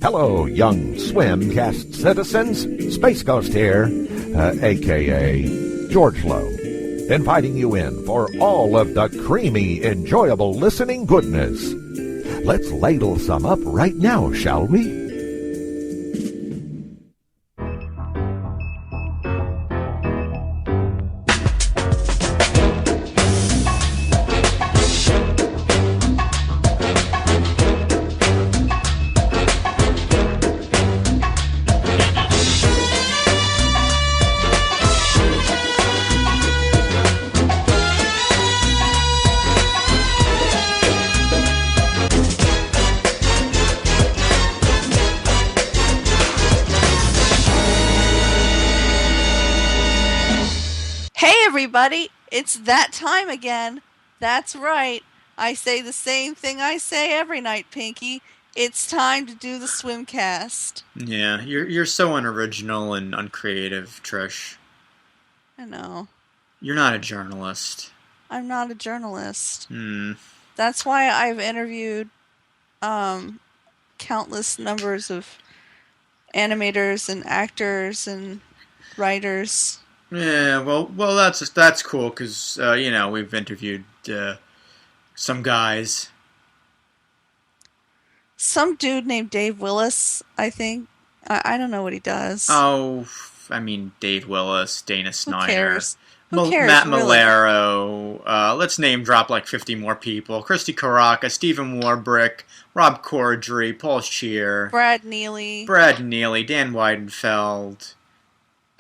Hello, young Swimcast citizens. Space Ghost here, a.k.a. George Lowe, inviting you in for all of the creamy, enjoyable listening goodness. Let's ladle some up right now, shall we? Everybody, it's that time again. That's right. I say the same thing I say every night, Pinky. It's time to do the Swimcast. Yeah, you're so unoriginal and uncreative, Trish. I know. You're not a journalist. I'm not a journalist. That's why I've interviewed countless numbers of animators and actors and writers. Yeah, well, that's cool because we've interviewed some guys. Some dude named Dave Willis, I think. I don't know what he does. Oh, I mean Dave Willis, Dana Snyder, Who cares? Matt really? Malero. Let's name drop like 50 more people: Christy Caracas, Stephen Warbrick, Rob Corddry, Paul Scheer, Brad Neely, Dan Weidenfeld.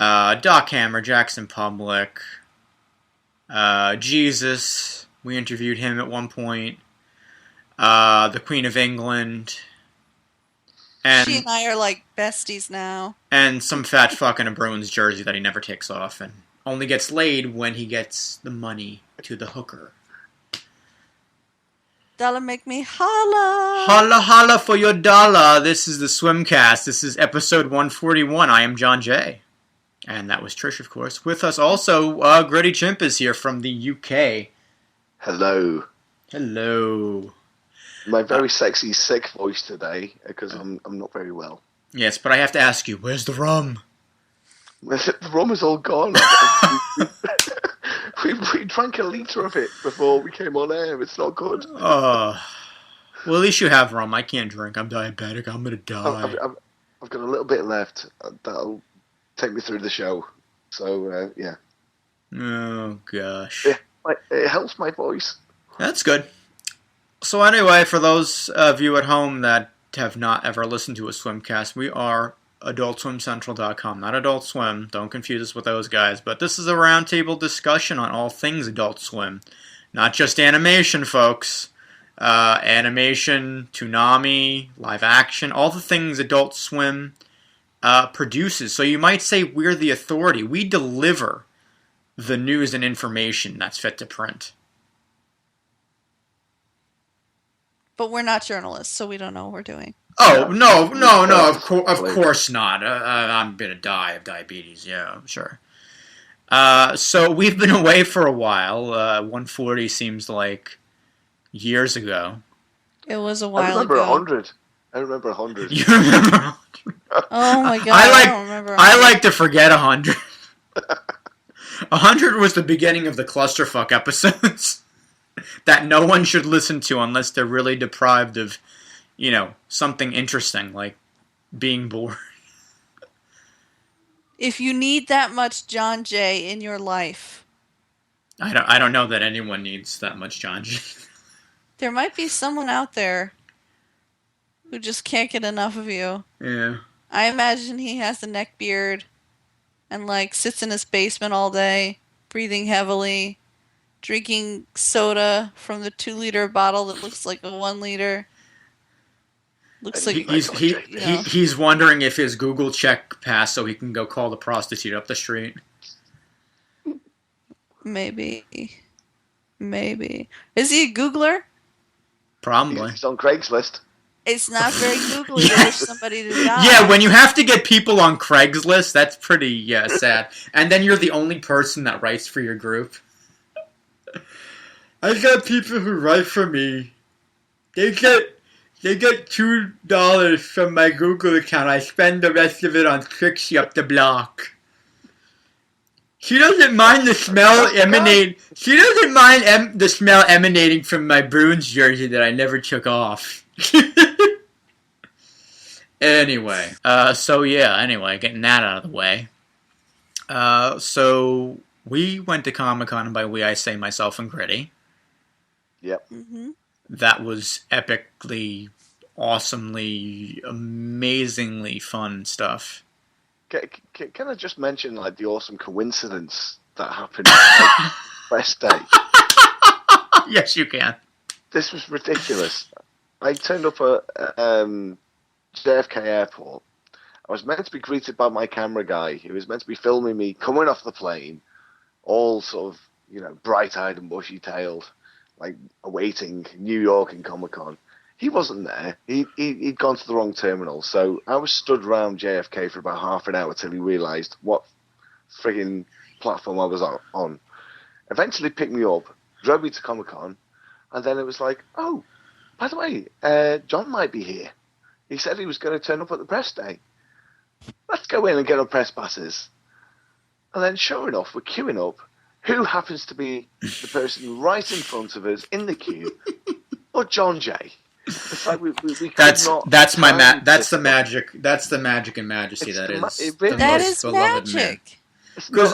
Doc Hammer, Jackson Public, Jesus, we interviewed him at one point, the Queen of England, and she and I are like besties now. And some fat fuck in a Bruins jersey that he never takes off and only gets laid when he gets the money to the hooker. Dollar make me holla. Holla holla for your dollar. This is the Swimcast. This is episode 141. I am John Jay. And that was Trish, of course. With us also, Gritty Chimp is here from the UK. Hello. Hello. My very sexy, sick voice today, because I'm not very well. Yes, but I have to ask you, where's the rum? The rum is all gone. we drank a litre of it before we came on air. It's not good. Well, at least you have rum. I can't drink. I'm diabetic. I'm going to die. I've got a little bit left. That'll take me through the show. So, yeah. Oh, gosh. It helps my voice. That's good. So anyway, for those of you at home that have not ever listened to a Swimcast, we are AdultSwimCentral.com, not Adult Swim. Don't confuse us with those guys. But this is a roundtable discussion on all things Adult Swim. Not just animation, folks. Animation, Toonami, live action, all the things Adult Swim produces. So you might say we're the authority. We deliver the news and information that's fit to print. But we're not journalists, so we don't know what we're doing. Oh, no, of course not. I'm going to die of diabetes, yeah, I'm sure. So we've been away for a while. 140 seems like years ago. It was a while ago. I remember 100. You remember 100? Oh my god, I don't remember 100. I like to forget 100. 100 was the beginning of the clusterfuck episodes that no one should listen to unless they're really deprived of, something interesting, like being bored. If you need that much John Jay in your life. I don't know that anyone needs that much John Jay. There might be someone out there who just can't get enough of you. Yeah. I imagine he has a neck beard and sits in his basement all day, breathing heavily, drinking soda from the 2-liter bottle that looks like a 1-liter. Looks like he's wondering if his Google check passed so he can go call the prostitute up the street. Maybe. Is he a Googler? Probably. He's on Craigslist. It's not very googly to wish somebody to die. Yeah, when you have to get people on Craigslist, that's pretty sad. And then you're the only person that writes for your group. I got people who write for me. They get They get $2 from my Google account. I spend the rest of it on Trixie up the block. She doesn't mind the smell emanating. She doesn't mind the smell emanating from my Bruins jersey that I never took off. Anyway, getting that out of the way. So we went to Comic-Con, and by we I say myself and Gritty. Yep. Mm-hmm. That was epically, awesomely, amazingly fun stuff. Can I just mention like the awesome coincidence that happened like, press day? Yes, you can. This was ridiculous. I turned up at JFK Airport. I was meant to be greeted by my camera guy. He was meant to be filming me coming off the plane, all sort of, bright-eyed and bushy-tailed, like awaiting New York and Comic-Con. He wasn't there. He'd gone to the wrong terminal. So I was stood around JFK for about half an hour till he realised what frigging platform I was on. Eventually picked me up, drove me to Comic-Con, and then it was like, oh, by the way, John might be here. He said he was going to turn up at the press day. Let's go in and get our press passes. And then sure enough, we're queuing up. Who happens to be the person right in front of us in the queue? But John Jay. It's like we could That's the magic. That's the magic and majesty It's that the is. ma- it the really That most is beloved man. magic.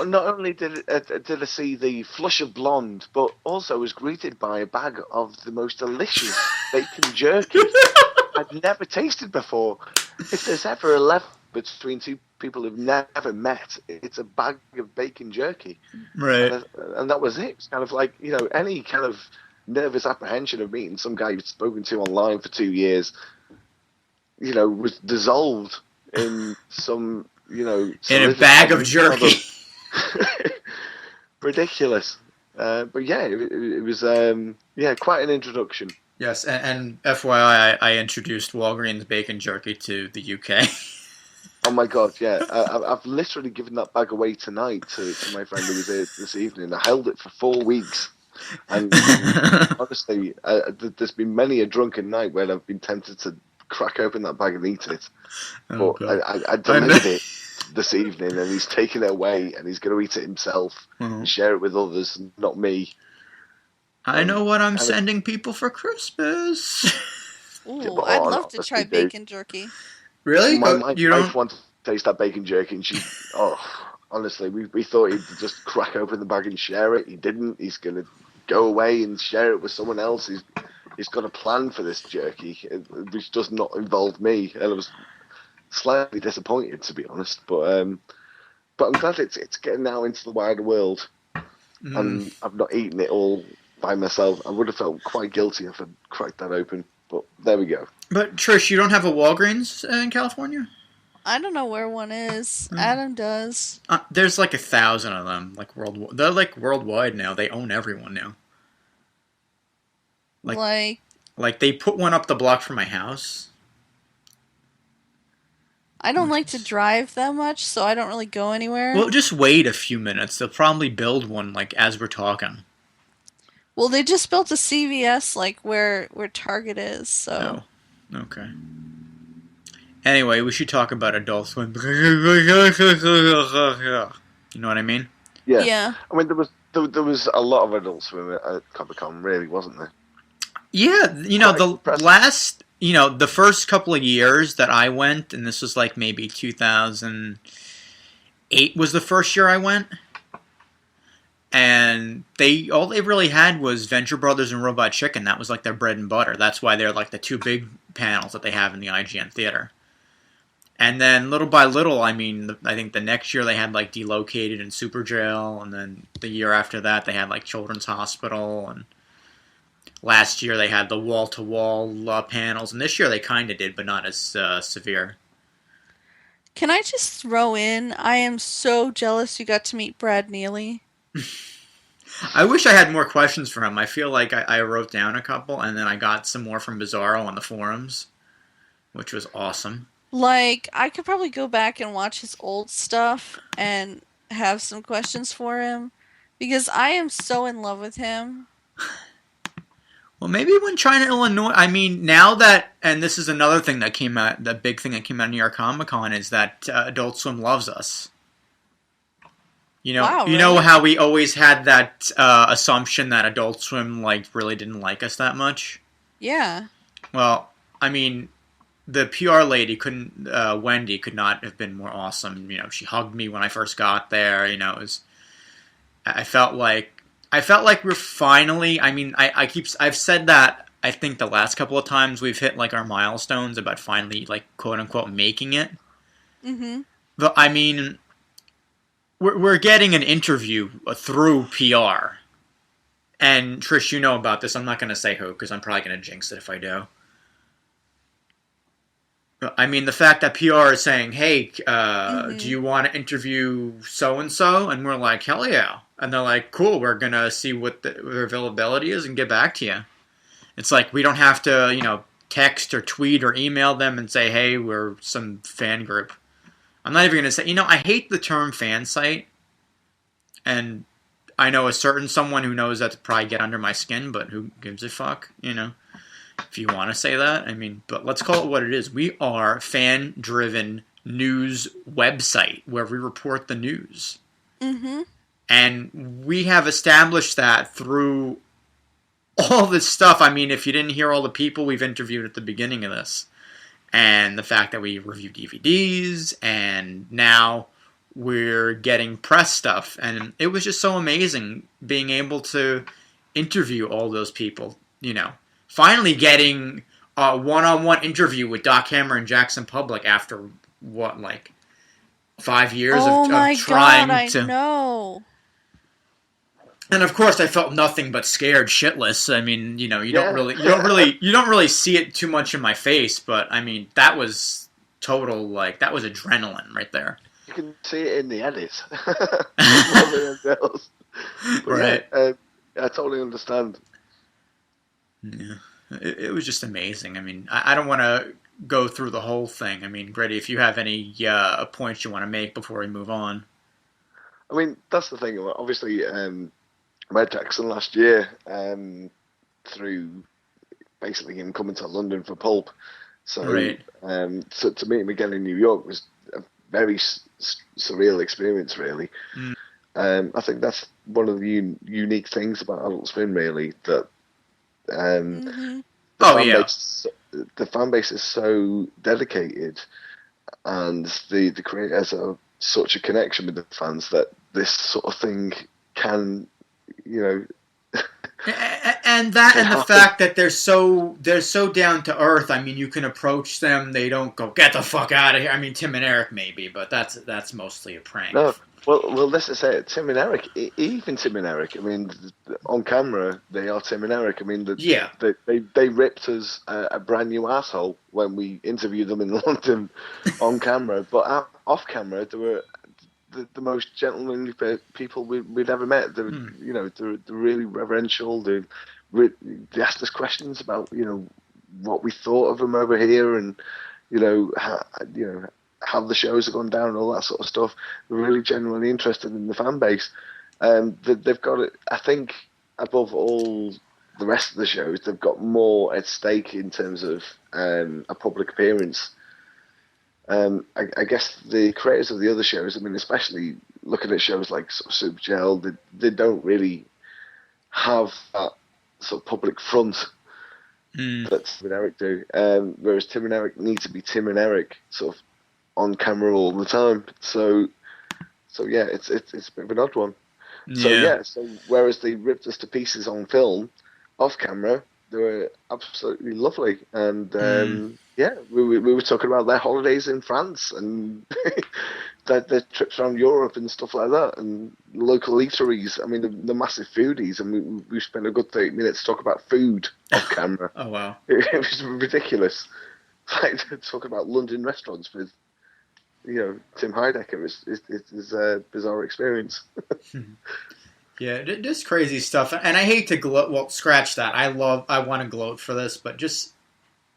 Not only did I see the flush of blonde, but also was greeted by a bag of the most delicious bacon jerky I'd never tasted before. If there's ever a level between two people who've never met, it's a bag of bacon jerky. Right. And that was it. It's kind of like, any kind of nervous apprehension of meeting some guy you've spoken to online for 2 years, was dissolved in some, in a bag of jerky. Ridiculous. But yeah, it was quite an introduction. Yes, and FYI, I introduced Walgreens bacon jerky to the UK. Oh my god, yeah. I've literally given that bag away tonight to my friend who was here this evening. I held it for 4 weeks. And honestly, there's been many a drunken night where I've been tempted to crack open that bag and eat it. But I delivered it this evening, and he's taken it away, and he's going to eat it himself and share it with others, not me. I know what I'm sending people for Christmas. Ooh, Yeah, but I'd love to try honestly, bacon jerky. Really? My You wife don't? wanted to taste that bacon jerky, and honestly, we thought he'd just crack open the bag and share it. He didn't. He's going to go away and share it with someone else. He's got a plan for this jerky, which does not involve me, and I was slightly disappointed, to be honest. But I'm glad it's getting now into the wider world, and I've not eaten it all by myself. I would have felt quite guilty if I'd cracked that open, but there we go. But Trish, you don't have a Walgreens in California? I don't know where one is. Adam does. There's like 1,000 of them, They're like worldwide now. They own everyone now. Like they put one up the block from my house. I don't like to drive that much, so I don't really go anywhere. Well, just wait a few minutes. They'll probably build one as we're talking. Well, they just built a CVS where Target is, so. Oh, okay. Anyway, we should talk about Adult Swim. You know what I mean? Yeah. I mean, there was a lot of Adult Swim at Comic-Con, really, wasn't there? Yeah, the first couple of years that I went, and this was like maybe 2008 was the first year I went, and all they really had was Venture Brothers and Robot Chicken. That was like their bread and butter. That's why they're like the two big panels that they have in the IGN theater. And then little by little, I think the next year they had like Delocated and Super Jail, and then the year after that they had like Children's Hospital, and last year they had the wall-to-wall panels, and this year they kind of did, but not as severe. Can I just throw in, I am so jealous you got to meet Brad Neely. I wish I had more questions for him. I feel like I wrote down a couple, and then I got some more from Bizarro on the forums, which was awesome. I could probably go back and watch his old stuff and have some questions for him, because I am so in love with him. Well, maybe when China, Illinois, I mean, now that, and this is another thing that came out, the big thing that came out of New York Comic Con is that Adult Swim loves us. Wow, you know really? how we always had that assumption that Adult Swim really didn't like us that much. Yeah. Well, I mean, the PR lady Wendy could not have been more awesome. She hugged me when I first got there. It was, I felt like we're finally. I mean, I've said that. I think the last couple of times we've hit like our milestones about finally like quote unquote making it. Mm-hmm. But I mean. We're getting an interview through PR. And Trish, you know about this. I'm not going to say who, because I'm probably going to jinx it if I do. I mean, the fact that PR is saying, hey, do you want to interview so-and-so? And we're like, hell yeah. And they're like, cool, we're going to see what their availability is and get back to you. It's like we don't have to, text or tweet or email them and say, hey, we're some fan group. I'm not even going to say, I hate the term fan site. And I know a certain someone who knows that to probably get under my skin, but who gives a fuck, if you want to say that. I mean, but let's call it what it is. We are fan-driven news website where we report the news. Mm-hmm. And we have established that through all this stuff. I mean, if you didn't hear all the people we've interviewed at the beginning of this, and the fact that we review DVDs, and now we're getting press stuff. And it was just so amazing being able to interview all those people, Finally getting a one-on-one interview with Doc Hammer and Jackson Public after, 5 years of trying to... I know. And of course, I felt nothing but scared shitless. I mean, you don't really see it too much in my face, but I mean, that was total that was adrenaline right there. You can see it in the edit. Right. Yeah, I totally understand. Yeah, it was just amazing. I mean, I don't want to go through the whole thing. I mean, Gritty, if you have any points you want to make before we move on. I mean, that's the thing. Obviously, I met Jackson last year through basically him coming to London for Pulp. So, right. So to meet him again in New York was a very surreal experience, really. I think that's one of the unique things about Adult Swim, really, that the fan base is so dedicated, and the creators have such a connection with the fans that this sort of thing can, and the fact that they're so down to earth. I mean, you can approach them; they don't go get the fuck out of here. I mean, Tim and Eric maybe, but that's mostly a prank. No, well, this is it. Tim and Eric, even Tim and Eric. I mean, on camera they are Tim and Eric. I mean, they ripped us a brand new asshole when we interviewed them in London on camera, but off camera they were the most gentlemanly people we'd ever met. They're they're really reverential. They asked us questions about what we thought of them over here, and how the shows have gone down and all that sort of stuff. They're really genuinely interested in the fan base. They've got it. I think above all the rest of the shows, they've got more at stake in terms of a public appearance. I guess the creators of the other shows, I mean, especially looking at shows like sort of Super Gel, they don't really have that sort of public front that Tim and Eric do. Whereas Tim and Eric need to be Tim and Eric sort of on camera all the time. So yeah, it's a bit of an odd one. Yeah. So whereas they ripped us to pieces on film, off camera, they were absolutely lovely. And we were talking about their holidays in France and their trips around Europe and stuff like that, and local eateries. I mean, the massive foodies, and we spent a good 30 minutes to talk about food off camera. Oh wow, it was ridiculous. Like talking about London restaurants with Tim Heidecker is a bizarre experience. Yeah, just crazy stuff. And I hate to gloat. Well, scratch that. I want to gloat for this, but just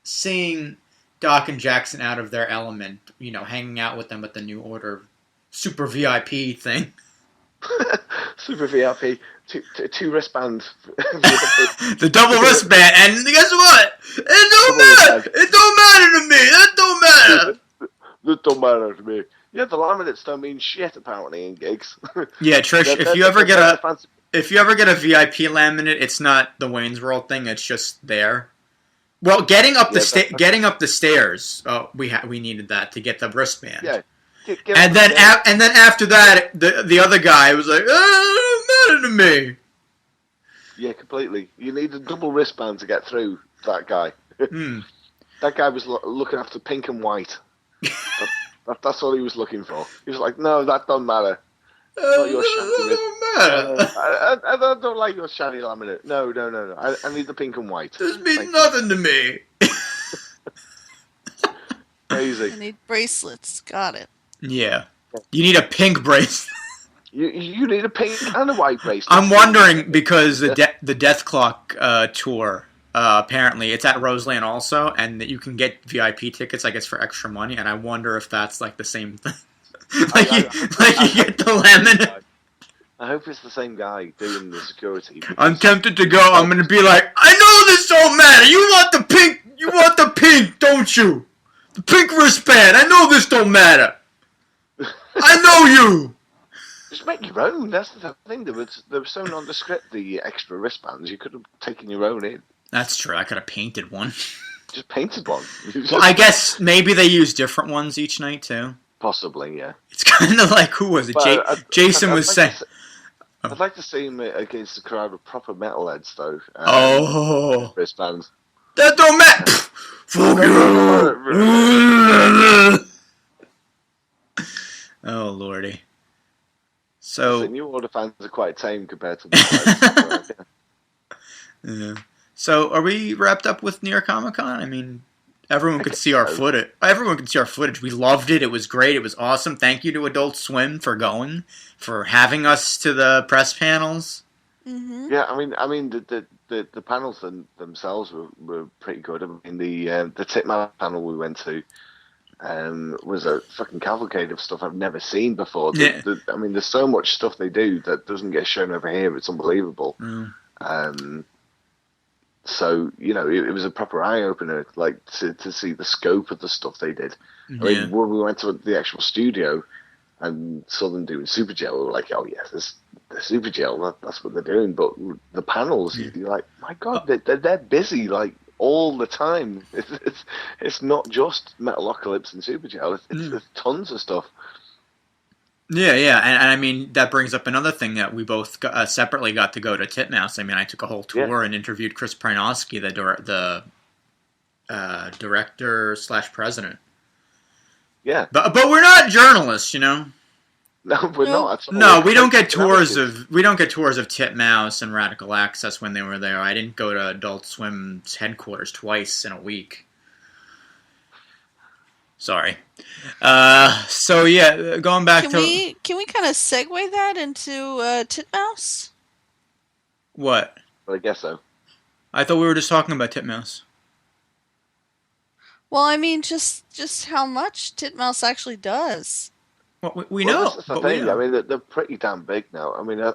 seeing Doc and Jackson out of their element, hanging out with them at the New Order Super VIP thing. Super VIP. two wristbands. The double wristband, and guess what? It don't matter. It don't matter to me. That don't matter. That don't matter to me. Yeah, the laminates don't mean shit apparently in gigs. Yeah, Trish, if you ever get a VIP laminate, it's not the Wayne's World thing. It's just there. Well, getting up the stairs, we needed that to get the wristband. Yeah. And then after that, the other guy was like, "Oh, it don't matter to me." Yeah, completely. You need a double wristband to get through that guy. That guy was looking after pink and white. That's all he was looking for. He was like, "No, that don't matter. Not your I don't like your shiny laminate. No. I need the pink and white. This means nothing to me." Crazy. I need bracelets. Got it. Yeah. You need a pink bracelet. You need a pink and a white bracelet. I'm wondering, because the Dethklok Tour, apparently it's at Roseland also, and that you can get VIP tickets, I guess, for extra money, and I wonder if that's like the same thing. You get the laminate. I hope it's the same guy doing the security. I'm tempted to go. I'm going to be like, "I know this don't matter. You want the pink, don't you? The pink wristband. I know this don't matter. I know you." Just make your own. That's the thing. They were so nondescript, the extra wristbands. You could have taken your own in. That's true. I could have painted one. Just painted one. Well, I guess maybe they use different ones each night too. Possibly, yeah. It's kind of like, who was it? Jason was saying. I'd like to see him against a crowd of proper metalheads, though. Wristbands. That don't matter. Fuck you. Oh lordy. So the New Order fans are quite tame compared to the yeah. So are we wrapped up with New York Comic Con? I mean, everyone could see our footage. Everyone could see our footage. We loved it. It was great. It was awesome. Thank you to Adult Swim for going, for having us to the press panels. Mm-hmm. Yeah, I mean the panels themselves were pretty good. I mean the Titmouse panel we went to was a fucking cavalcade of stuff I've never seen before. Yeah. I mean, there's so much stuff they do that doesn't get shown over here. It's unbelievable. So, you know, it was a proper eye-opener, like, to see the scope of the stuff they did. Yeah. I mean, when we went to the actual studio and saw them doing Supergel, we were like, oh, yeah, the Supergel, that's what they're doing. But the panels, you're like, my God, they're busy, like, all the time. It's not just Metalocalypse and Supergel. There's tons of stuff. Yeah, and I mean, that brings up another thing that we both separately got to go to Titmouse. I mean, I took a whole tour and interviewed Chris Prynoski, the director/president. Yeah. But we're not journalists, you know? No, we're not. No, we don't get tours of Titmouse and Radical Access when they were there. I didn't go to Adult Swim's headquarters twice in a week. Sorry. So yeah, going back can we kind of segue that into Titmouse? What? Well, I guess so. I thought we were just talking about Titmouse. Well, I mean, just how much Titmouse actually does. Well, we know. That's the thing. I mean, they're pretty damn big now. I mean, I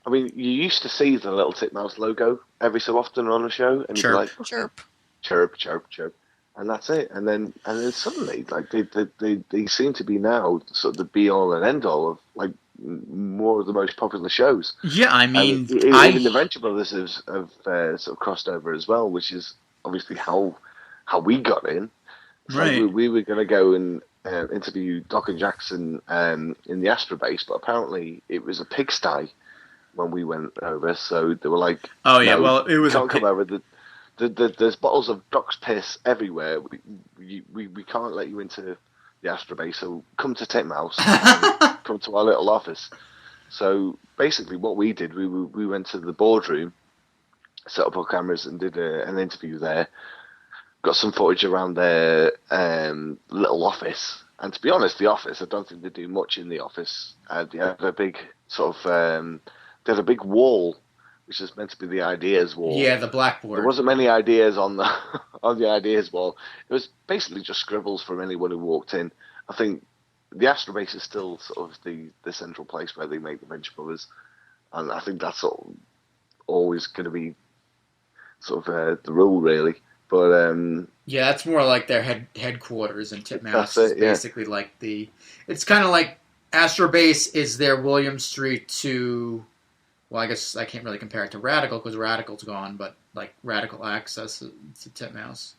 mean, you used to see the little Titmouse logo every so often on a show, and you're like, chirp, chirp, chirp, chirp. And that's it. And then suddenly, like they seem to be now sort of the be all and end all of like more of the most popular shows. Yeah, I mean, even the Venture Brothers have sort of crossed over as well, which is obviously how we got in. Right. Like we were going to go and interview Doc and Jackson in the Astro Base, but apparently it was a pigsty when we went over. So they were like, "Oh yeah, no, well it was can't come over." There's bottles of Doc's piss everywhere. We can't let you into the Astro Base, so come to Titmouse, come to our little office. So basically, what we did, we went to the boardroom, set up our cameras, and did an interview there. Got some footage around their little office, and to be honest, the office, I don't think they do much in the office. They had a big sort of they had a big wall, which is meant to be the ideas wall. Yeah, the blackboard. There wasn't many ideas on the ideas wall. It was basically just scribbles from anyone who walked in. I think the Astro Base is still sort of the central place where they make the Venture Brothers. and I think that's always going to be sort of the rule, really. But yeah, that's more like their headquarters, and Titmouse is basically like it's kind of like Astro Base is their William Street to, well, I guess I can't really compare it to Radical because Radical's gone, but like Radical access to Titmouse.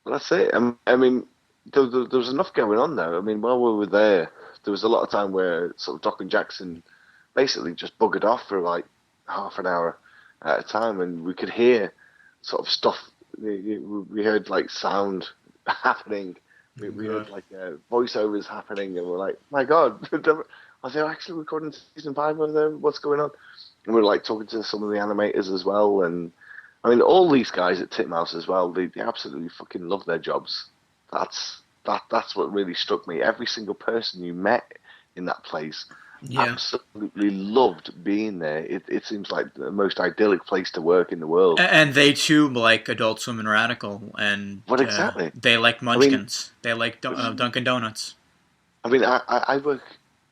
Well, that's it. I mean, there was enough going on there. I mean, while we were there was a lot of time where sort of Doc and Jackson basically just buggered off for like half an hour at a time, and we could hear sort of stuff. We heard like sound happening. We heard like voiceovers happening, and we're like, my God, are they actually recording season 5 over there? What's going on? And we were like talking to some of the animators as well, and I mean, all these guys at Titmouse as well, they absolutely fucking love their jobs. That's what really struck me. Every single person you met in that place absolutely loved being there. It seems like the most idyllic place to work in the world. And they too like Adult Swim and Radical, and what exactly? They like Munchkins. They like Dunkin' Donuts. I mean, I work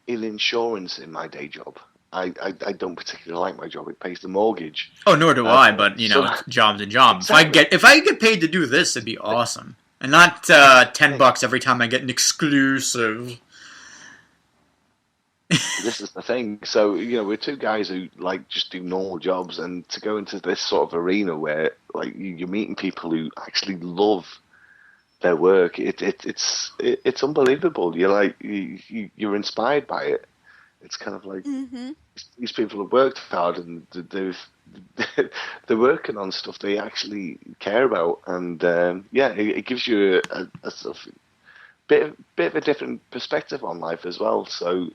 in insurance in my day job. I don't particularly like my job. It pays the mortgage. Oh, nor do I. But you know, job's a job. Exactly. If I get paid to do this, it'd be awesome, and not $10 every time I get an exclusive. This is the thing. So, you know, we're two guys who like just do normal jobs, and to go into this sort of arena where like you're meeting people who actually love their work, it's unbelievable. You're like you're inspired by it. It's kind of like these people have worked hard, and they're working on stuff they actually care about, and it gives you a sort of bit of a different perspective on life as well. So.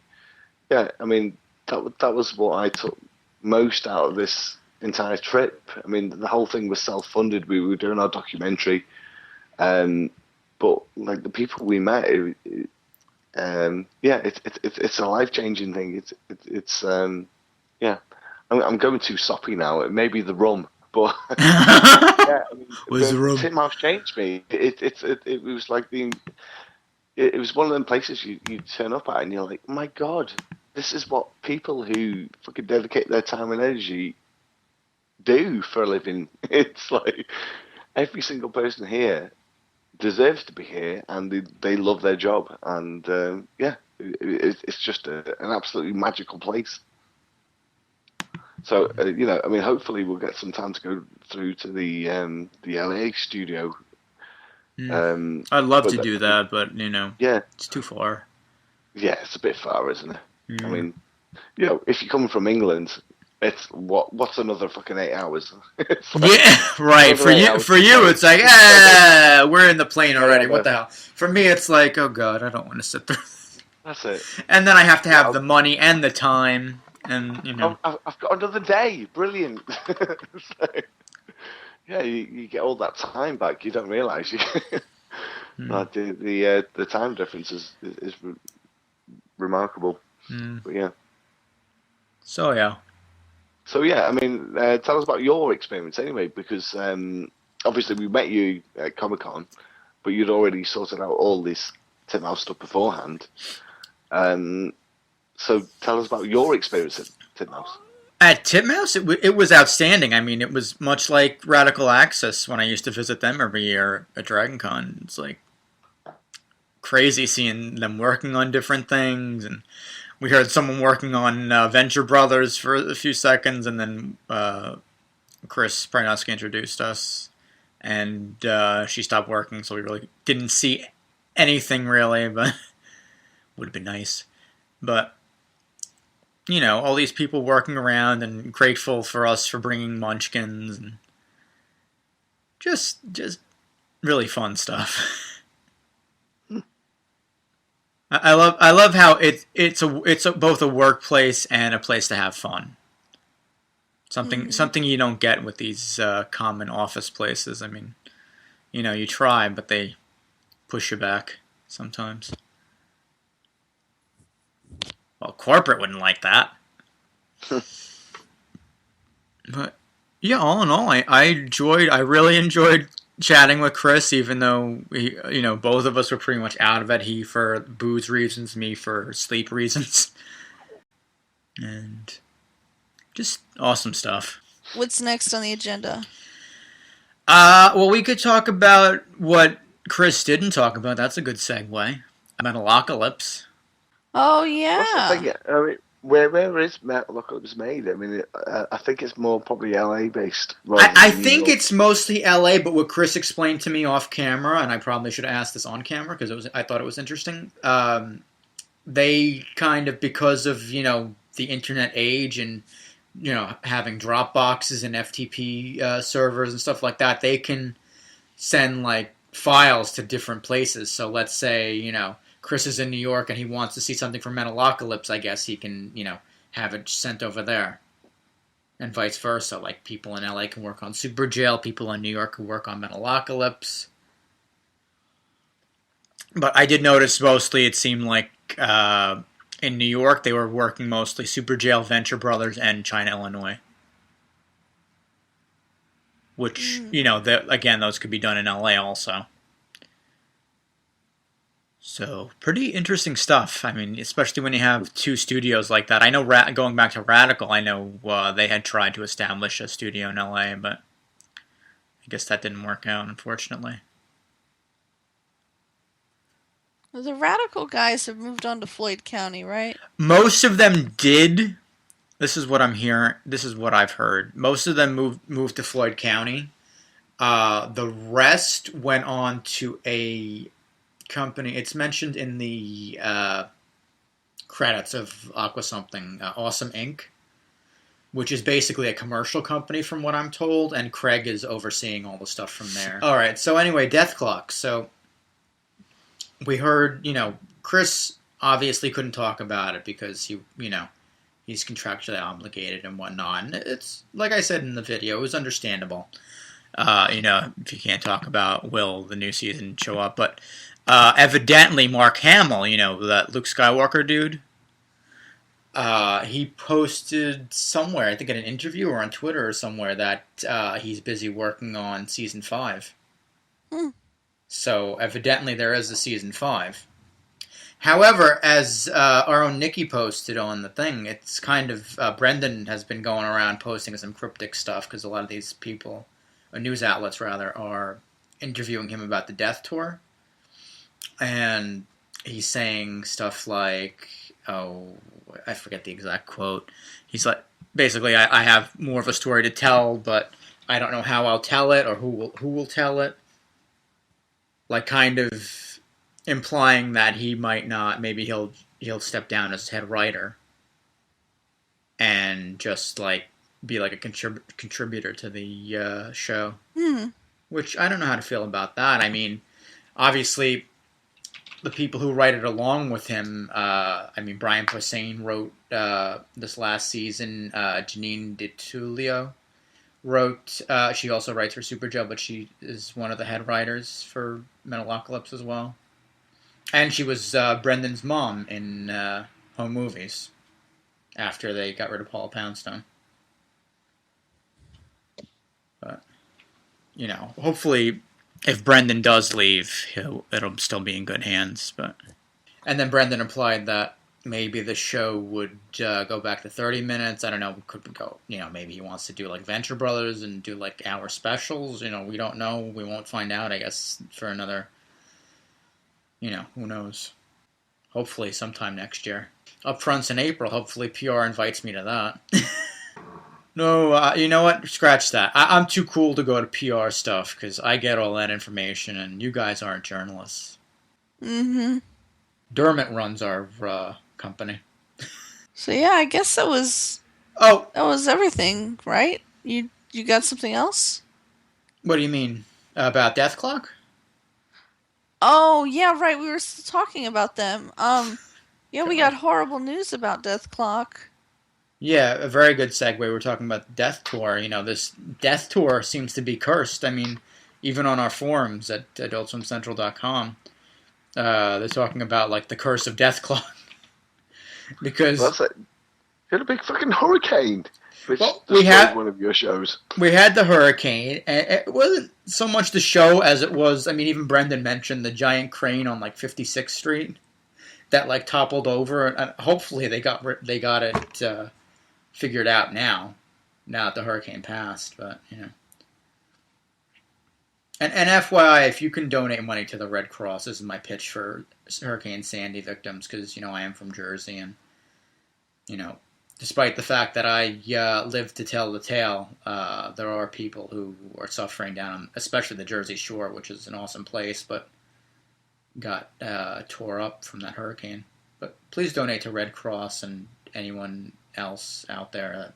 Yeah, I mean, that was what I took most out of this entire trip. I mean, the whole thing was self-funded. We were doing our documentary, but like the people we met, it's a life-changing thing. I'm going too soppy now. It may be the rum, but yeah, I mean, the rum? Titmouse changed me. It was like it was one of them places you turn up at and you're like, my God, this is what people who fucking dedicate their time and energy do for a living. It's like every single person here deserves to be here, and they love their job, and it's just an absolutely magical place. So you know, I mean, hopefully we'll get some time to go through to the LA studio. I'd love to do that, but you know, it's too far. Yeah, it's a bit far, isn't it? I mean, you know, if you're coming from England, it's what's another fucking 8 hours? Yeah, right. For you, it's like, we're in the plane already. What the hell? For me, it's like, oh God, I don't want to sit through. That's it. And then I have to have the money and the time, and you know, I've got another day. Brilliant. Yeah, you get all that time back. You don't realise the time difference is remarkable. But yeah. So yeah. I mean, tell us about your experience anyway, because obviously we met you at Comic-Con, but you'd already sorted out all this Titmouse stuff beforehand. So tell us about your experience at Titmouse. At Titmouse, it was outstanding. I mean, it was much like Radical Access when I used to visit them every year at Dragon Con. It's like crazy seeing them working on different things, and we heard someone working on Venture Brothers for a few seconds, and then Chris Prynowski introduced us, and she stopped working, so we really didn't see anything really, but would have been nice. But you know, all these people working around and grateful for us for bringing Munchkins, and just really fun stuff. I love how it's both a workplace and a place to have fun. Something you don't get with these common office places. I mean, you know, you try, but they push you back sometimes. Well, corporate wouldn't like that. But yeah, all in all, I really enjoyed chatting with Chris, even though both of us were pretty much out of it. He for booze reasons, me for sleep reasons. And Just awesome stuff. What's next on the agenda? Well, we could talk about what Chris didn't talk about. That's a good segue. Metalocalypse. Oh, What's the yeah. thing? I mean, where is Metalocalypse made? I mean, I think it's more probably LA based. I think it's mostly LA, but what Chris explained to me off camera, and I probably should have asked this on camera because I thought it was interesting. They kind of, because of the internet age and having Dropboxes and FTP servers and stuff like that, they can send like files to different places. So let's say Chris is in New York and he wants to see something from Metalocalypse. I guess he can have it sent over there, and vice versa. Like people in LA can work on Super Jail, people in New York can work on Metalocalypse. But I did notice mostly it seemed like in New York they were working mostly Super Jail, Venture Brothers, and China, Illinois. Which, again, those could be done in LA also. So, pretty interesting stuff. I mean, especially when you have two studios like that. I know, going back to Radical, I know they had tried to establish a studio in LA, but I guess that didn't work out, unfortunately. The Radical guys have moved on to Floyd County, right? Most of them did. This is what I'm hearing. This is what I've heard. Most of them moved to Floyd County. The rest went on to a company. It's mentioned in the credits of Aqua something, Awesome Inc., which is basically a commercial company from what I'm told, and Craig is overseeing all the stuff from there. All right, so anyway, Dethklok. So we heard, Chris obviously couldn't talk about it because he's contractually obligated and whatnot. And it's, like I said in the video, it was understandable. If you can't talk about will the new season show up. But evidently Mark Hamill, that Luke Skywalker dude, he posted somewhere, I think in an interview or on Twitter or somewhere, that he's busy working on Season 5. So evidently there is a Season 5. However, as our own Nikki posted on the thing, it's kind of, Brendan has been going around posting some cryptic stuff because a lot of these people, or news outlets rather, are interviewing him about the Death Tour. And he's saying stuff like, I forget the exact quote. He's like, basically, I have more of a story to tell, but I don't know how I'll tell it or who will tell it. Like, kind of implying that he might not, maybe he'll step down as head writer and just like be like a contributor to the show. Which I don't know how to feel about that. I mean, obviously the people who write it along with him, Brian Posehn wrote this last season. Janine DiTullio wrote, she also writes for Supergel, but she is one of the head writers for Metalocalypse as well. And she was Brendan's mom in Home Movies after they got rid of Paula Poundstone. But, hopefully if Brendan does leave, it'll still be in good hands. And then Brendan implied that maybe the show would go back to 30 minutes. I don't know. Could go, maybe he wants to do like Venture Brothers and do like hour specials. We don't know. We won't find out, I guess, for another, who knows. Hopefully sometime next year. Upfronts in April. Hopefully PR invites me to that. No, you know what? Scratch that. I'm too cool to go to PR stuff because I get all that information and you guys aren't journalists. Mm-hmm. Dermot runs our company. So yeah, I guess that was everything, right? You got something else? What do you mean? About Dethklok? Oh, yeah, right. We were still talking about them. Yeah, we got horrible news about Dethklok. Yeah, a very good segue. We're talking about the Death Tour. This Death Tour seems to be cursed. I mean, even on our forums at AdultSwimCentral.com, they're talking about, like, the curse of Dethklok. Because... Well, that's like, you had a big fucking hurricane. Which we had one of your shows. We had the hurricane, and it wasn't so much the show as it was, even Brendan mentioned the giant crane on, like, 56th Street that, like, toppled over, and hopefully they got it figured out now that the hurricane passed. But and FYI, if you can donate money to the Red Cross, this is my pitch for Hurricane Sandy victims, because I am from Jersey, and despite the fact that I live to tell the tale, there are people who are suffering down, especially the Jersey Shore, which is an awesome place, but got tore up from that hurricane. But please donate to Red Cross and anyone else out there that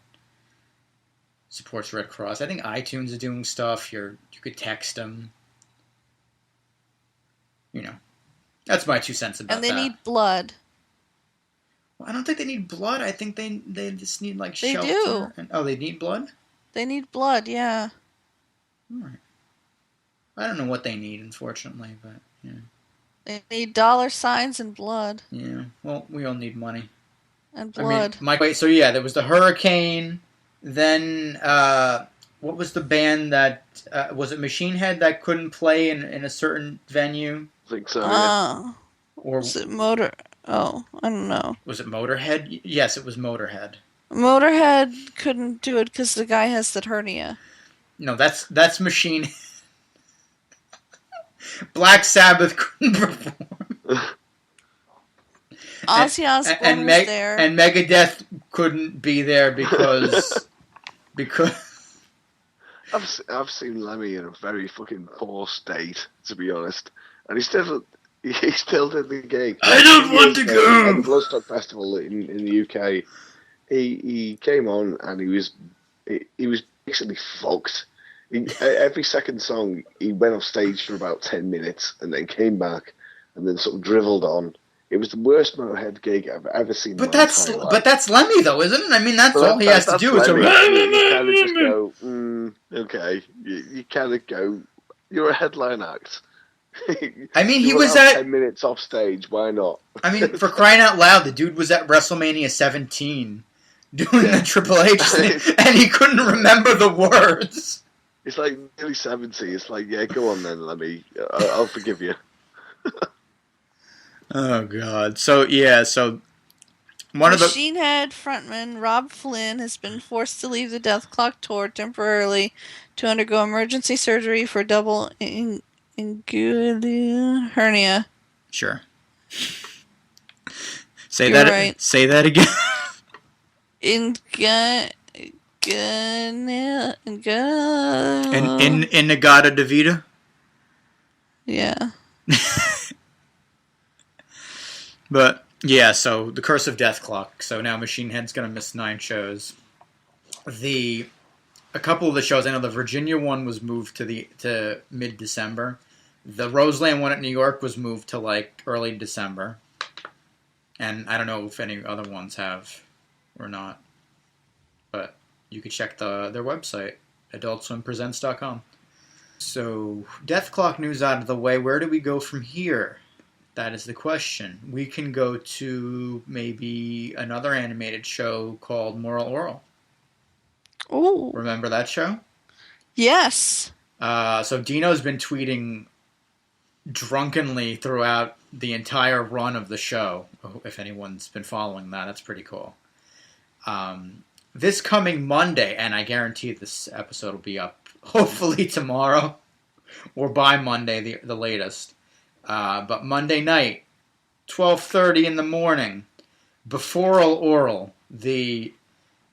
supports Red Cross. I think iTunes is doing stuff. You could text them. That's my 2 cents about that. And they need blood. Well, I don't think they need blood. I think they just need shelter. They do. They need blood? They need blood, yeah. All right. I don't know what they need, unfortunately, but They need dollar signs and blood. Yeah. Well, we all need money. And blood. So there was the hurricane. Then what was the band that was it Machine Head that couldn't play in a certain venue? I think so. Yeah. Or was it Motor? Oh, I don't know. Was it Motorhead? Yes, it was Motorhead. Motorhead couldn't do it because the guy has that hernia. No, that's Machine. Black Sabbath couldn't perform. Ozzy Osbourne was there. And Megadeth couldn't be there because I've seen Lemmy in a very fucking poor state, to be honest, and he still did the gig. I don't want to go. At the Bloodstock Festival in the UK, he came on and he was basically fucked. Every second song, he went off stage for about 10 minutes and then came back and then sort of dribbled on. It was the worst Motorhead gig I've ever seen. But that's Lemmy, though, isn't it? I mean, that's all he has to do. Is you kind of just go, okay. You kind of go, you're a headline act. I mean, he was 10 minutes off stage. Why not? I mean, for crying out loud, the dude was at WrestleMania 17 doing the Triple H thing, and he couldn't remember the words. It's like nearly 70. It's like, yeah, go on then, Lemmy. I'll forgive you. Oh God! So Machine Head frontman Rob Flynn has been forced to leave the Dethklok Tour temporarily to undergo emergency surgery for double inguinal hernia. Sure. Say that again. Inagata Davida. Yeah. But yeah, so the Curse of Dethklok. So now Machine Head's gonna miss 9 shows. A couple of the shows, I know the Virginia one was moved to mid-December. The Roseland one at New York was moved to early December. And I don't know if any other ones have or not. But you could check their website, adultswimpresents.com. So, Dethklok news out of the way. Where do we go from here? That is the question. We can go to maybe another animated show called Moral Orel. Ooh. Remember that show? Yes. So Dino's been tweeting drunkenly throughout the entire run of the show. If anyone's been following that, that's pretty cool. This coming Monday, and I guarantee this episode will be up hopefully tomorrow or by Monday, the latest. But Monday night, 12:30 in the morning, Moral Orel, the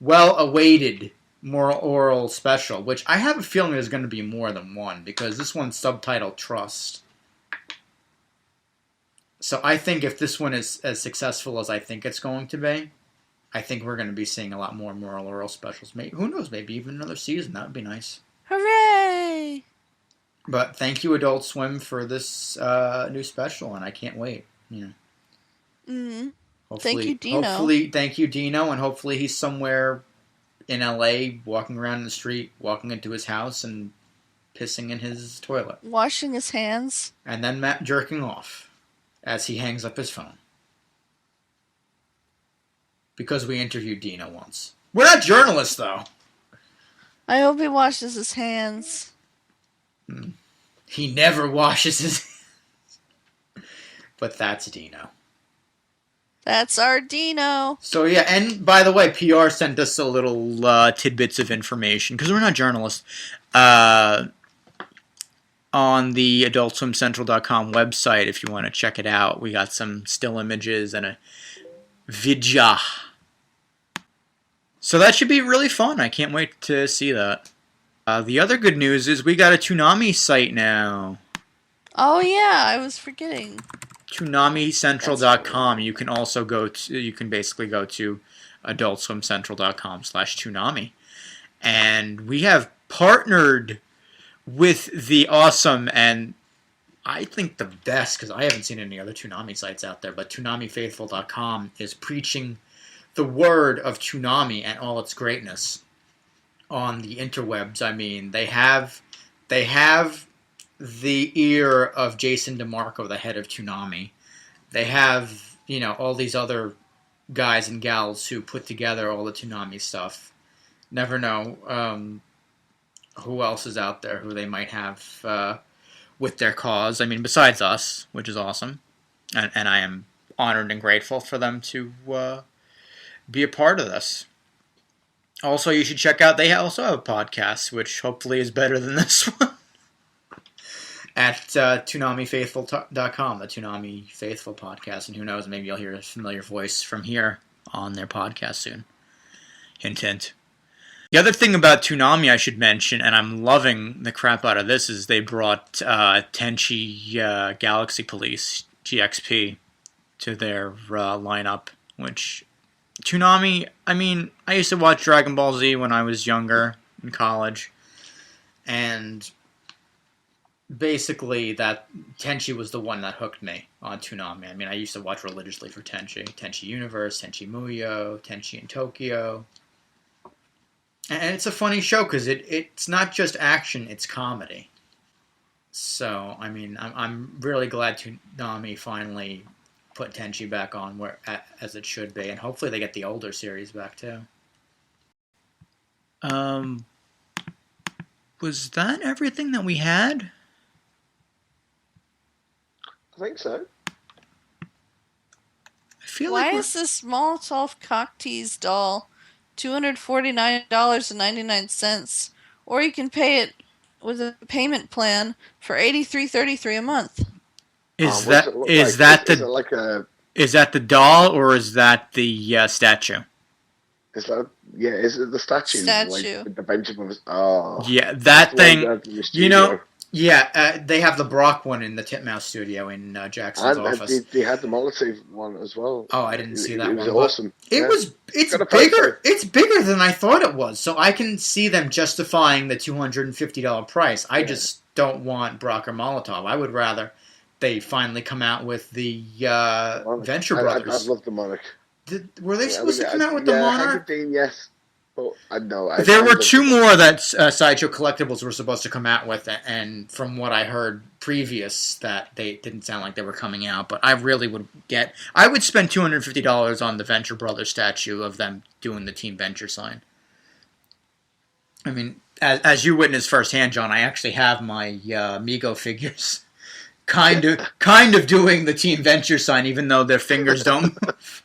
well-awaited Moral Orel Special, which I have a feeling there's going to be more than one, because this one's subtitled Trust. So I think if this one is as successful as I think it's going to be, I think we're going to be seeing a lot more Moral Orel Specials. Maybe, who knows, maybe even another season. That would be nice. Hooray! But thank you, Adult Swim, for this new special, and I can't wait. Mm-hmm. Thank you, Dino. Thank you, Dino, and hopefully he's somewhere in LA, walking around in the street, walking into his house, and pissing in his toilet. Washing his hands. And then Matt jerking off as he hangs up his phone. Because we interviewed Dino once. We're not journalists, though. I hope he washes his hands. He never washes his hands. But that's Dino. That's our Dino. So yeah, and by the way, PR sent us a little tidbits of information because we're not journalists. On the AdultSwimCentral.com website, if you want to check it out, we got some still images and a vidya. So that should be really fun. I can't wait to see that. The other good news is we got a Toonami site now. Oh yeah, I was forgetting. ToonamiCentral.com. You can also basically go to AdultSwimCentral.com/Toonami. And we have partnered with the awesome and I think the best, because I haven't seen any other Toonami sites out there, but ToonamiFaithful.com is preaching the word of Toonami and all its greatness on the interwebs. I mean, they have the ear of Jason DeMarco, the head of Toonami. They have, all these other guys and gals who put together all the Toonami stuff. Never know who else is out there who they might have with their cause. I mean, besides us, which is awesome. And I am honored and grateful for them to be a part of this. Also, you should check out, they also have a podcast, which hopefully is better than this one. At ToonamiFaithful.com, the Toonami Faithful podcast. And who knows, maybe you'll hear a familiar voice from here on their podcast soon. Hint, hint. The other thing about Toonami I should mention, and I'm loving the crap out of this, is they brought Tenchi Galaxy Police, GXP, to their lineup, which Toonami, I mean, I used to watch Dragon Ball Z when I was younger in college, and basically that Tenchi was the one that hooked me on Toonami. I mean, I used to watch religiously for Tenchi Universe, Tenchi Muyo, Tenchi in Tokyo. And it's a funny show because it's not just action, it's comedy. So, I mean, I'm really glad Toonami finally put Tenchi back on as it should be, and hopefully they get the older series back too. Was that everything that we had? I think so. I feel Why like is this Molotov cocktease doll $249.99, or you can pay it with a payment plan for $83.33 a month? Is that the doll or is that the statue? Is it the statue? Statue. Like, with the Benjamin. Oh. Yeah, that thing. Studio. They have the Brock one in the Titmouse Studio in Jackson's office. They had the Molotov one as well. Oh, I didn't see that one. It was awesome. It's bigger. It's bigger than I thought it was. So I can see them justifying the $250 price. I just don't want Brock or Molotov. I would rather they finally come out with the Venture Brothers. I love the Monarch. Were they supposed to come out with the Monarch? Yes. Oh, I know. There were two more that Sideshow Collectibles were supposed to come out with, and from what I heard previous, that they didn't sound like they were coming out. But I really would spend $250 on the Venture Brothers statue of them doing the Team Venture sign. I mean, as you witnessed firsthand, John, I actually have my Mego figures, kind of doing the Team Venture sign, even though their fingers don't move.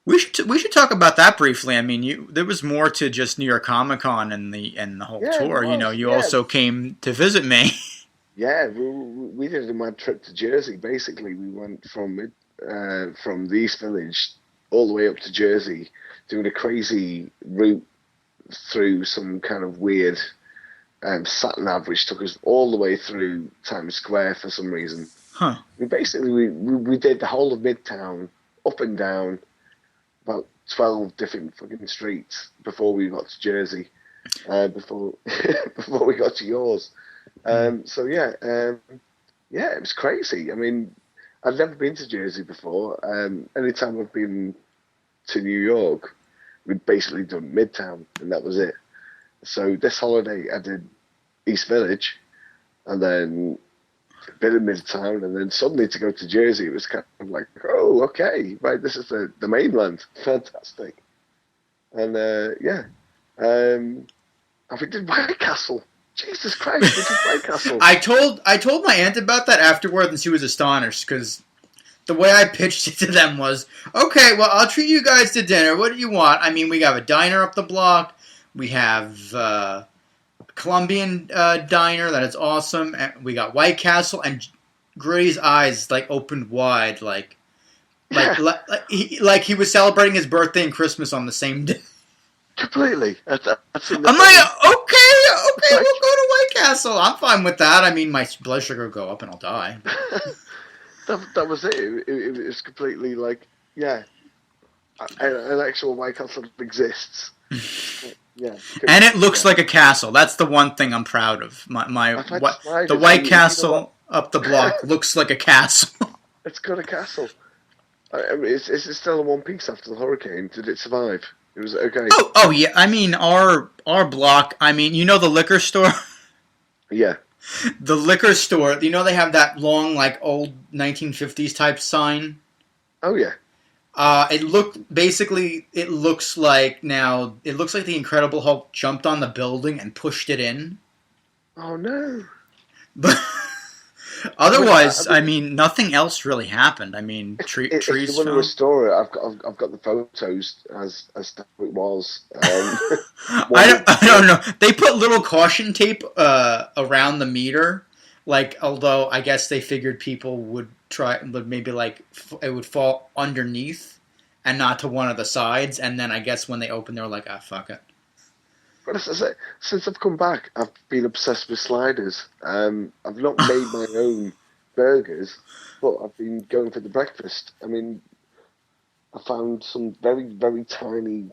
We should talk about that briefly. I mean, there was more to just New York Comic Con and the whole tour. You also came to visit me. Yeah, we did a mad trip to Jersey. Basically, we went from the East Village all the way up to Jersey, doing a crazy route through some kind of weird sat nav, which took us all the way through Times Square for some reason. Huh. We did the whole of Midtown, up and down, about 12 different fucking streets before we got to Jersey, before we got to yours. It was crazy. I mean, I'd never been to Jersey before. Anytime I've been to New York, we'd basically done Midtown, and that was it. So this holiday, I did East Village, and then a bit of Midtown, and then suddenly to go to Jersey, it was kind of like, oh, okay, right, this is the mainland. Fantastic. And we did White Castle. Jesus Christ, we did White Castle. I told my aunt about that afterward, and she was astonished because the way I pitched it to them was, okay, well, I'll treat you guys to dinner. What do you want? I mean, we have a diner up the block. We have a Colombian diner that is awesome. And we got White Castle, and Gritty's eyes like opened wide, like he was celebrating his birthday and Christmas on the same day. Completely. I'm like, okay, we'll go to White Castle. I'm fine with that. I mean, my blood sugar will go up and I'll die. that was it. It was completely like, yeah, an actual White Castle exists. Yeah, and it looks like a castle. That's the one thing I'm proud of. The White Castle up the block looks like a castle. It's got a castle. I mean, is it still in one piece after the hurricane? Did it survive? It was okay. Oh yeah. I mean, our block. I mean, you know the liquor store. Yeah. The liquor store. You know they have that long, like old 1950s type sign. Oh yeah. It looks like the Incredible Hulk jumped on the building and pushed it in. Oh no! But otherwise, I mean, nothing else really happened. I mean, trees. If you want to restore it, I've got the photos as it was. I don't know. They put little caution tape around the meter. Like, although I guess they figured people would maybe like it would fall underneath and not to one of the sides, and then I guess when they opened, they were like, fuck it. But as I say, since I've come back, I've been obsessed with sliders. I've not made my own burgers, but I've been going for the breakfast. I mean, I found some very, very tiny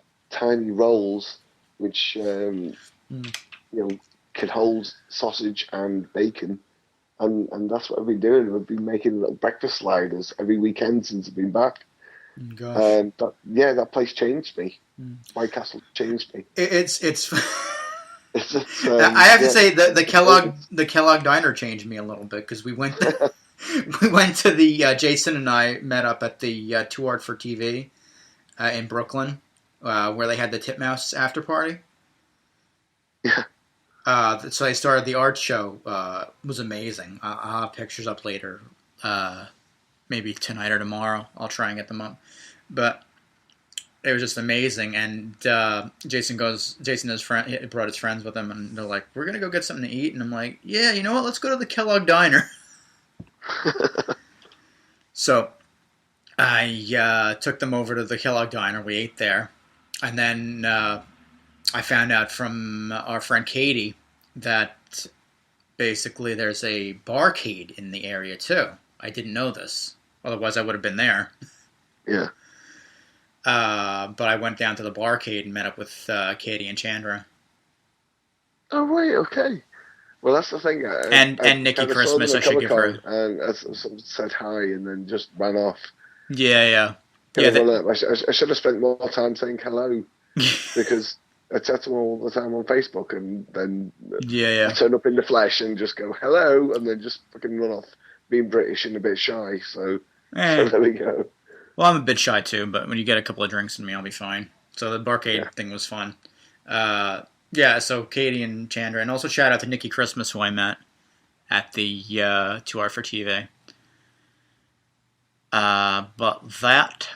rolls, which could hold sausage and bacon. And that's what I've been doing. I've been making little breakfast sliders every weekend since I've been back. Gosh. And that place changed me. White Castle changed me. It's I have to say the Kellogg Diner changed me a little bit because we went to the Jason and I met up at the Too Art for TV in Brooklyn where they had the Titmouse after party. Yeah. So I started the art show. It was amazing. I'll have pictures up later, maybe tonight or tomorrow. I'll try and get them up. But it was just amazing. And Jason brought his friends with him, and they're like, "We're gonna go get something to eat." And I'm like, "Yeah, you know what? Let's go to the Kellogg Diner." So I took them over to the Kellogg Diner. We ate there, and then I found out from our friend Katie that basically there's a barcade in the area too. I didn't know this. Otherwise, I would have been there. Yeah. But I went down to the barcade and met up with Katie and Chandra. Oh, right, okay. Well, that's the thing. And Nikki Christmas, I should give her. And someone said hi and then just ran off. Yeah. I should have spent more time saying hello because I chat to them all the time on Facebook, and then I turn up in the flesh and just go hello, and then just fucking run off, being British and a bit shy. So there we go. Well, I'm a bit shy too, but when you get a couple of drinks in me, I'll be fine. So the barcade thing was fun. So Katie and Chandra, and also shout out to Nikki Christmas, who I met at the 2R for TV. But that,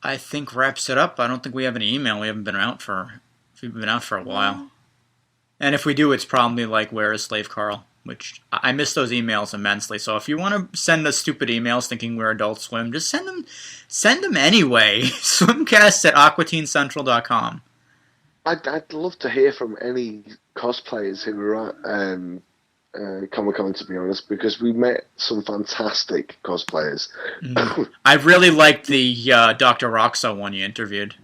I think, wraps it up. I don't think we have any email. We've been out for a while. And if we do, it's probably like, where is Slave Carl? Which, I miss those emails immensely. So if you want to send us stupid emails thinking we're Adult Swim, just send them anyway. Swimcast@aquatincentral.com. I'd love to hear from any cosplayers who were at Comic-Con, to be honest, because we met some fantastic cosplayers. I really liked the Dr. Roxo one you interviewed.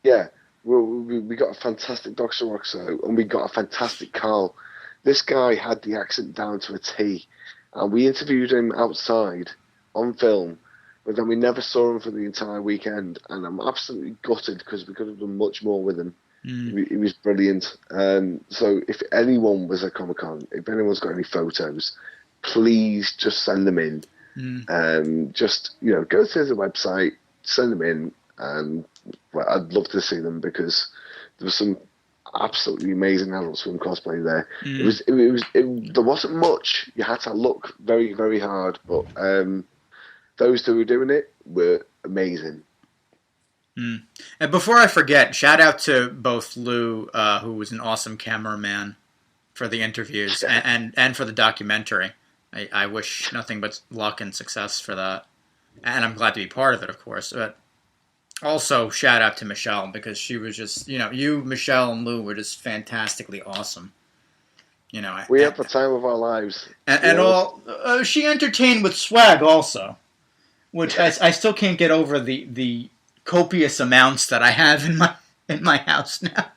Yeah, we got a fantastic Dr. Roxo, and we got a fantastic Carl. This guy had the accent down to a T, and we interviewed him outside on film, but then we never saw him for the entire weekend, and I'm absolutely gutted because we could have done much more with him. He was brilliant. So if anyone was at Comic-Con, if anyone's got any photos, please just send them in. Just, go to the website, send them in, and I'd love to see them because there was some absolutely amazing Adult Swim cosplay there. There wasn't much. You had to look very, very hard, but those two who were doing it were amazing. And before I forget, shout out to both Lou, who was an awesome cameraman for the interviews and for the documentary. I wish nothing but luck and success for that. And I'm glad to be part of it, of course. But also, shout out to Michelle, because she was just, you, Michelle, and Lou were just fantastically awesome. We had the time of our lives. And she entertained with swag also, which I still can't get over the copious amounts that I have in my house now.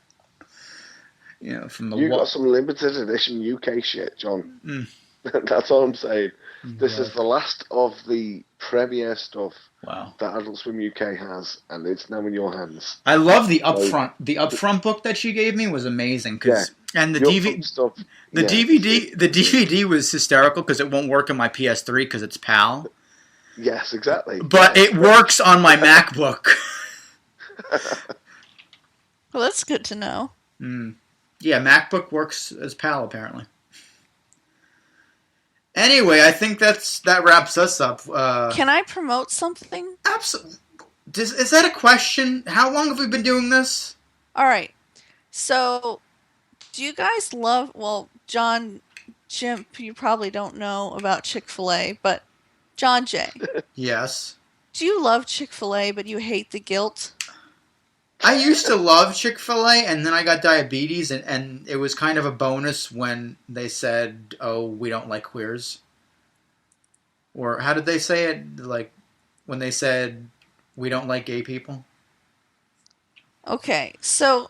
From the you got some limited edition UK shit, John. That's all I'm saying. This is the last of the premiere stuff that Adult Swim UK has, and it's now in your hands. I love the upfront. The upfront book that she gave me was amazing. And the DVD stuff. The DVD was hysterical because it won't work on my PS3 because it's PAL. Yes, exactly. But it works on my MacBook. Well, that's good to know. Yeah, MacBook works as PAL apparently. Anyway, I think that wraps us up. Can I promote something? Absolutely. Is that a question? How long have we been doing this? All right. So, do you guys love... Well, John Chimp, you probably don't know about Chick-fil-A, but John J. Yes. Do you love Chick-fil-A, but you hate the guilt? I used to love Chick-fil-A, and then I got diabetes, and it was kind of a bonus when they said, oh, we don't like queers. Or how did they say it? Like, when they said, we don't like gay people? Okay, so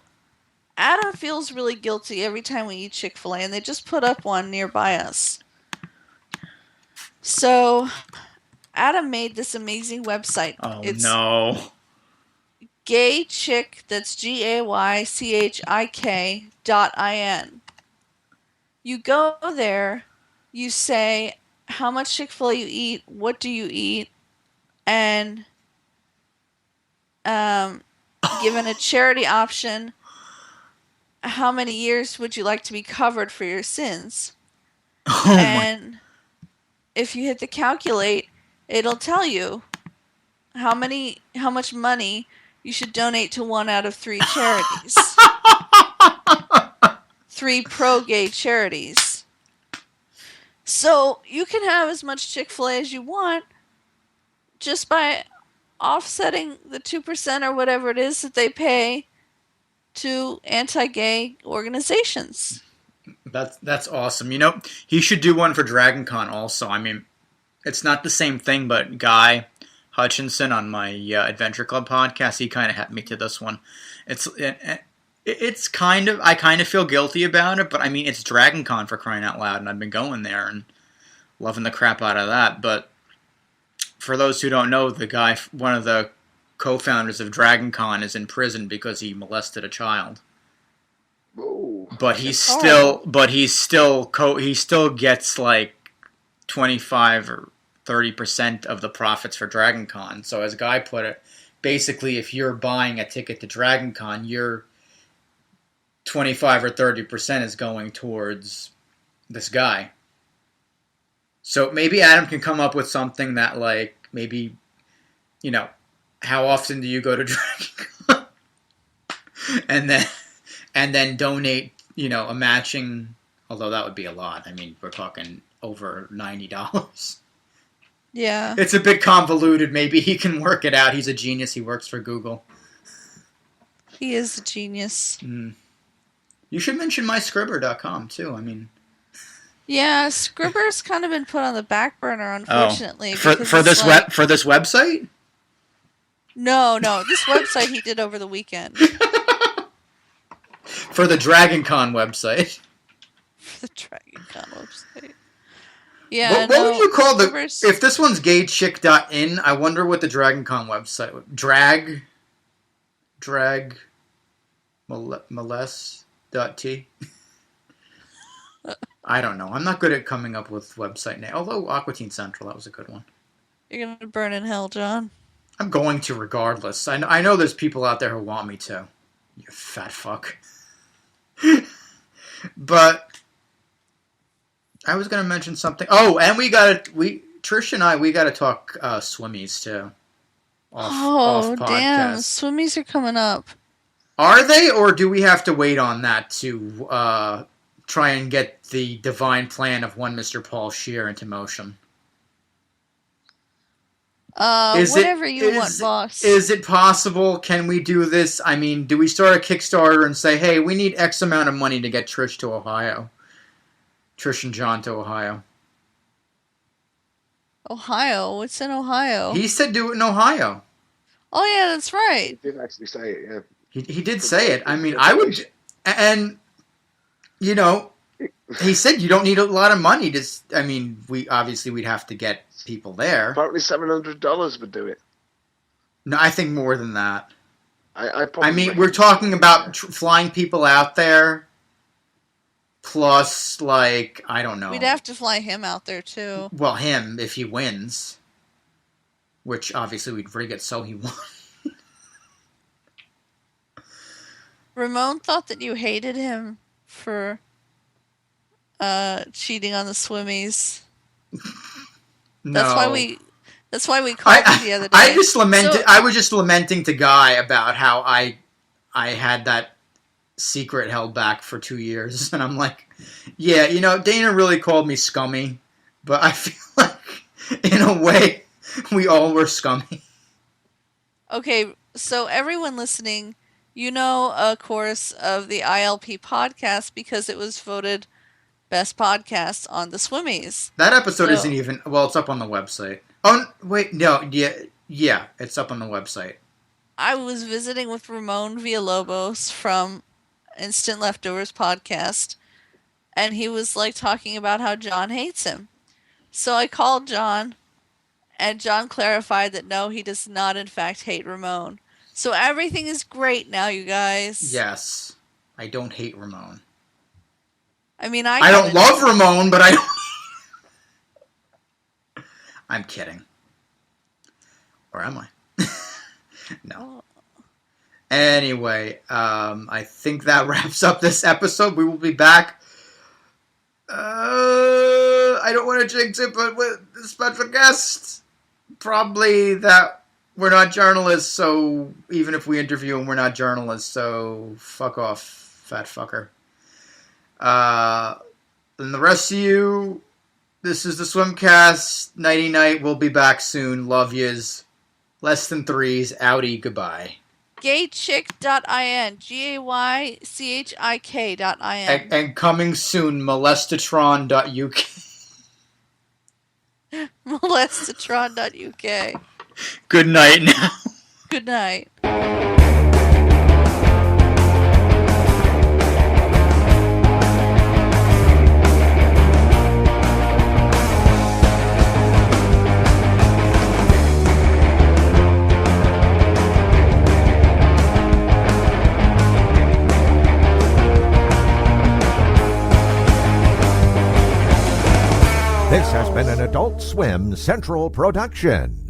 Adam feels really guilty every time we eat Chick-fil-A, and they just put up one nearby us. So, Adam made this amazing website. Oh, no. Gay Chick, that's GAYCHIK.IN. You go there, you say how much Chick-fil-A you eat, what do you eat, and given a charity option, how many years would you like to be covered for your sins? And if you hit the calculate, it'll tell you how much money you should donate to 1 out of 3 charities. 3 pro-gay charities. So you can have as much Chick-fil-A as you want just by offsetting the 2% or whatever it is that they pay to anti-gay organizations. That's awesome. He should do one for Dragon Con also. I mean, it's not the same thing, but Guy Hutchinson on my Adventure Club podcast, he kind of had me to this one. It's kind of, I kind of feel guilty about it, but I mean, it's Dragon Con for crying out loud, and I've been going there and loving the crap out of that. But for those who don't know, the guy, one of the co-founders of Dragon Con, is in prison because he molested a child. Ooh, but he still gets like 25 or 30% of the profits for Dragon Con. So as Guy put it, basically if you're buying a ticket to Dragon Con, your 25 or 30% is going towards this guy. So maybe Adam can come up with something that, like, maybe, how often do you go to Dragon Con? and then donate, a matching, although that would be a lot. I mean, we're talking over $90. Yeah. It's a bit convoluted. Maybe he can work it out. He's a genius. He works for Google. He is a genius. You should mention myscribber.com too. I mean, yeah, Scribber's kind of been put on the back burner, unfortunately. For this website? No, this website he did over the weekend. For the Dragon Con website. For the Dragon Con website. Yeah. What would you call if this one's gaychick.in, I wonder what the Dragon Con website would. Drag molest.t. I don't know. I'm not good at coming up with website name. Although Aqua Teen Central, that was a good one. You're going to burn in hell, John. I'm going to regardless. I know there's people out there who want me to. You fat fuck. But I was going to mention something. Oh, and Trish and I, we got to talk swimmies too. Oh, off damn. podcast. Swimmies are coming up. Are they, or do we have to wait on that to try and get the divine plan of one Mr. Paul Scheer into motion? Whatever you want, boss. Is it possible? Can we do this? I mean, do we start a Kickstarter and say, hey, we need X amount of money to get Trish to Ohio? Trish and John to Ohio. Ohio? What's in Ohio? He said do it in Ohio. Oh, yeah, that's right. He did actually say it, yeah. He did say it. I mean, I would... And, you know, he said you don't need a lot of money to... I mean, we'd have to get people there. Apparently $700 would do it. No, I think more than that. I mean, we're talking about flying people out there, plus, like, I don't know. We'd have to fly him out there, too. Well, him, if he wins. Which, obviously, we'd rig it so he won. Ramon thought that you hated him for cheating on the swimmies. No. That's why we called you the other day. I was just lamenting to Guy about how I had that secret held back for 2 years, and I'm like, yeah, you know, Dana really called me scummy, but I feel like in a way we all were scummy. Okay, so everyone listening, you know, of course, of the ILP podcast because it was voted best podcast on the Swimmies. That episode isn't even... Well, it's up on the website. Oh, wait, no, yeah, it's up on the website. I was visiting with Ramon Villalobos from Instant Leftovers podcast, and he was, like, talking about how John hates him. So I called John, and John clarified that no, he does not, in fact, hate Ramon. So everything is great now, you guys. Yes, I don't hate Ramon. I mean, I don't love Ramon, but I don't... I'm kidding. Or am I? No. Anyway, I think that wraps up this episode. We will be back. I don't want to jinx it, but with a special guest. Probably that we're not journalists, so even if we interview him, we're not journalists, so fuck off, fat fucker. And the rest of you, this is the Swimcast. Nighty night. We'll be back soon. Love yous. Less than threes. Outie. Goodbye. Gaychick.in. GAYCHIK.in. And coming soon, molestatron.uk. Molestatron.uk. Good night now. Good night. This has been an Adult Swim Central production.